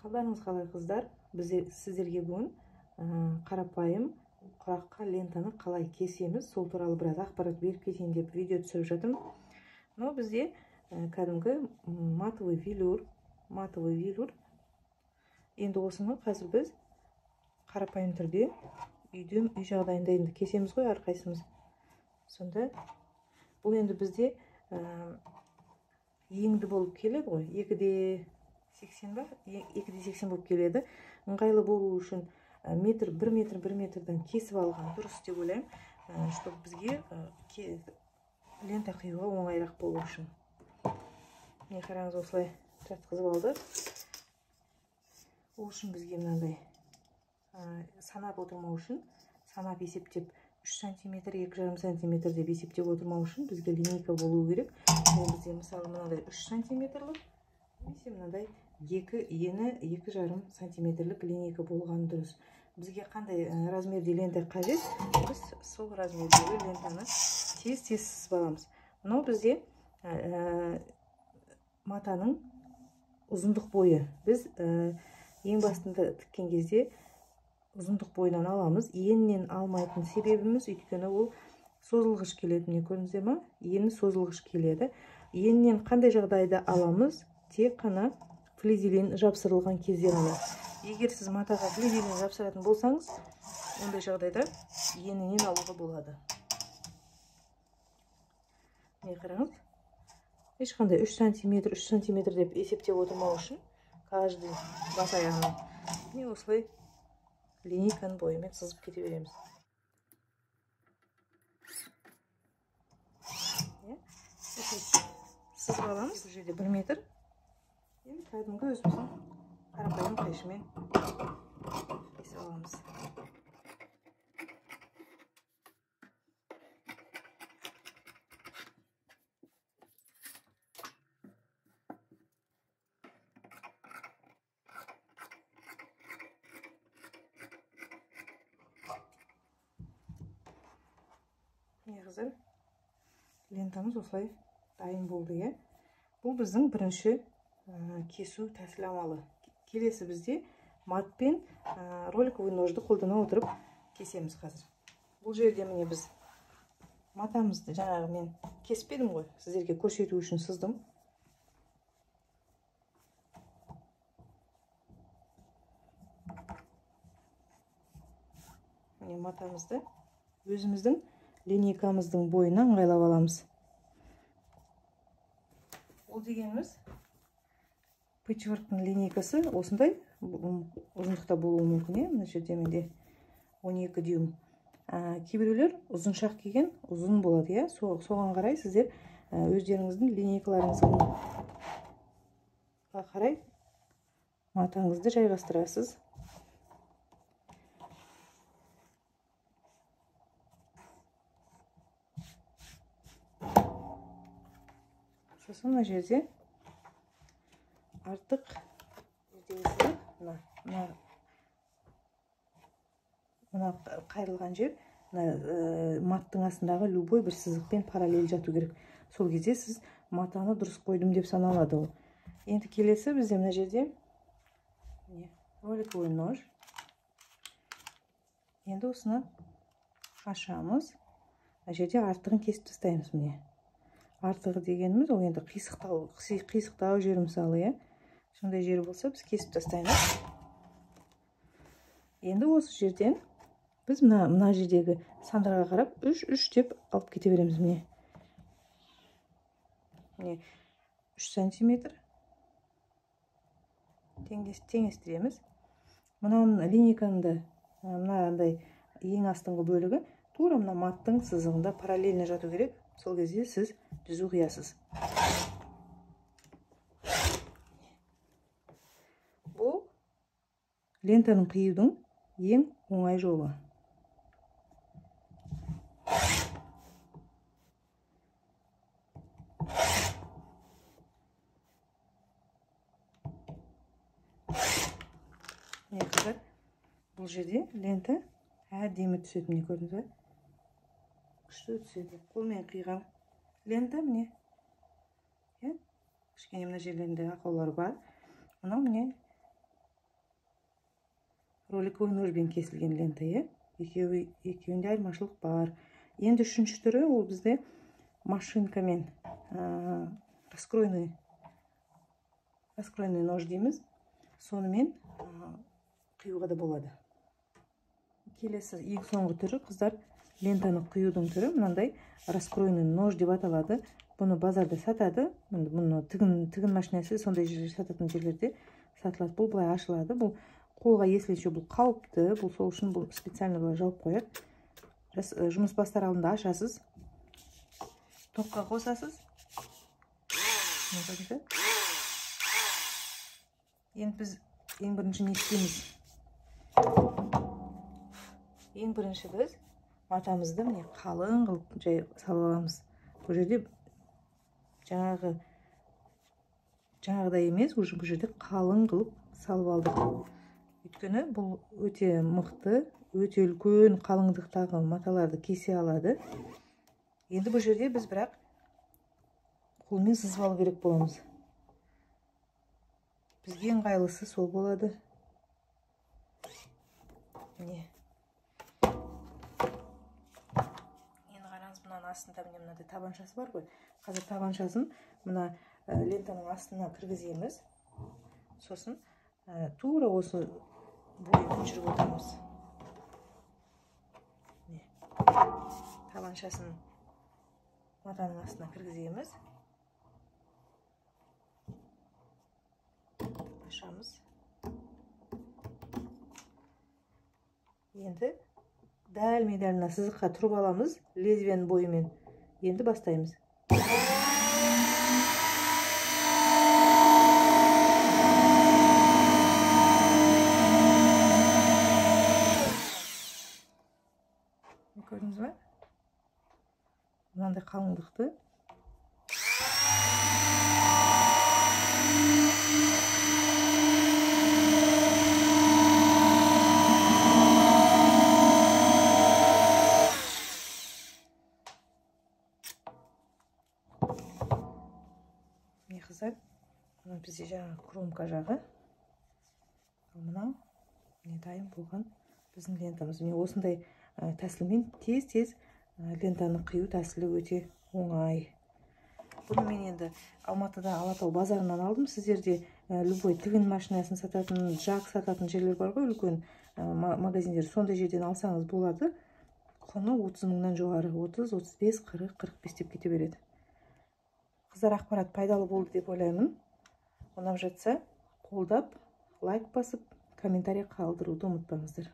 Қалдарыңыз қалай қыздар? Біз сіздерге бүгін қарапайым құраққа лентаны қалай кесеміз, сол туралы біраз ақпарат беріп кетейін деп видео түсіріп жатырмын. Но бізде кәдімгі матовый велюр. Енді осыны қазір біз қарапайым түрде үй жағдайында енді кесеміз ғой әрқайсымыз. Сонда бұл енді бізде еңді болып келеді ғой, 2,80 ба? 2,80 болып келеді. Ыңғайлы болу үшін 1 метрден кесіп алған дұрыс деп ойлаймын, чтобы бізге лента қиюға оңайырақ болу үшін. Не қараңыз, осылай жатқызып алды. Ол үшін бізге мынандай санап отырмау үшін, санап есептеп 3 см, 2,5 см деп есептеп отырмау үшін бізге линейка болу керек. Ол бізде мысалы мынандай 3 см-лік, немесе мынандай ені 2,5 см-лік линейка болған дұрыс. Бізге қандай размерде лента қажет, біз сол размердегі лентаны тез сызып аламыз. Мынау бізде матаның ұзындық бойы. Біз ең басында тіккен кезде ұзындық бойынан аламыз. Еннен алмайтын себебіміз, өйткені ол созылғыш келеді. Міне көрдіңіздер ме? Ені созылғыш келеді. Еннен қандай жағдайда аламыз? Тек қана флизелин жапсырылған кезде ғана. Егер сіз матаға флизелин жапсыратын болсаңыз, ондай жағдайда енінен алуға болады. Не қараңыз? Ешқандай 3 см деп есептеп отырмау үшін каждый бас аяғынан не осылай линейканың бойымен сызып кете береміз. Сызып аламыз. Бұл жерде 1 метр. Енді кәдімгі өзіміздің қарапайым қайшымен кесіп аламыз. Қыздар, лентамыз осылай дайын болды. Бұл біздің бірінші кесу тәсіл амалы. Келесі бізде матпен роликовый ножды қолдана отырып кесеміз қазір. Бұл жерде міне біз матамызды жаңағы мен кеспедім ғой, сіздерге көрсету үшін сыздым. Міне матамызды өзіміздің линейкамыздың бойына ыңғайлап аламыз. Ол дегеніміз пэтчворктың линейкасы осындай ұзындықта болуы мүмкін. Мына жерде менде 12 дюйм. Кейбіреулер ұзыншақ келген ұзын болады. Соған қарай сіздер өздеріңіздің линейкаларыңызға қарай матаңызды жайғастырасыз. Сосын мына жерде артық мына қайрылған жер маттың астындағы любой бір сызықпен параллель жату керек. Сол кезде сіз матаны дұрыс қойдым деп саналады. Енді келесі бізде мына жерде роликовый нож. Енді осыны ашамыз. Мына жерде артығын кесіп тастаймыз. Міне артығы дегеніміз ол енді қисықтау жері, мысалы, сондай жері болса біз кесіп тастаймыз. Енді осы жерден біз мына жердегі сандарға қарап 3 деп алып кете береміз. Міне 3 см теңестіреміз. Мынаның линейканың мынандай ең астыңғы бөлігі тура мына маттың сызығында параллельно жату керек. Сол кезде сіз түзу қиясыз. Бұл лентаның қиюдың ең оңай жолы. Бұл жерде лента әдемі түседі. Міне көрдіңіз бе? Күшті түседі. Қолмен қиған лента міне. Кішкене мына жерлерінде ақаулар бар. Мынау міне роликовый ножбен кесілген лента, екеуінде айырмашылық бар. Енді үшінші түрі ол бізде машинкамен раскройный нож дейміз. Сонымен қиюға да болады. Келесі ең соңғы түрі қыздар лентаны қиюдың түрі мынандай раскройный нож деп аталады. Бұны базарда сатады. Бұны тігін машинасы сондай сататын жерлерде сатылады. Бұл былай ашылады. Бұл қолға есілінше бұл қауіпті. Бұл сол үшін бұл специально былай жауып қояды. Жұмыс бастар алдында ашасыз. Токқа қосасыз. Енді біз ең бірінші не істейміз? Ең бірінші біз матамызды міне қалың қылып жай салып аламыз. Бұл жерде жаңағыдай емес, бұл жерде қалың қылып салып алдық. Өйткені бұл өте мықты, өте үлкен қалыңдықтағы маталарды кесе алады. Енді бұл жерде біз бірақ қолмен сызып алу керек боламыз. Бізге ыңғайлысы сол болады. Міне. Енді қараңыз, мынаның астында міне мынандай табаншасы бар ғой. Қазір табаншасын мына лентаның астына кіргіземіз. Сосын тура осы бойымен жүріп отырмыз. Табаншасын матаның астына кіргіземіз. Ашамыз. Енді дәл-дәл сызыққа тұрып аламыз лезвияның бойымен. Енді бастаймыз. Көрдіңіз бе? Мынандай қалыңдықты. Міне қыздар, бізде жаңағы кромка жағы. Мынау не дайын болған біздің лентамыз. Міне осындай тәсілмен тез-тез лентаны қию тәсілі өте оңай. Бұны мен енді Алматыда Алатау базарынан алдым. Сіздерде любой тігін машинасын сататын, жақ сататын жерлер бар ғой, үлкен магазиндер. Сондай жерден алсаңыз болады. Құны 30 мыңнан жоғары, 30, 35, 40, 45 деп кете береді. Қыздар, ақпарат пайдалы болды деп ойлаймын. Ұнап жатса, қолдап, лайк басып, комментарий қалдыруды ұмытпаңыздар.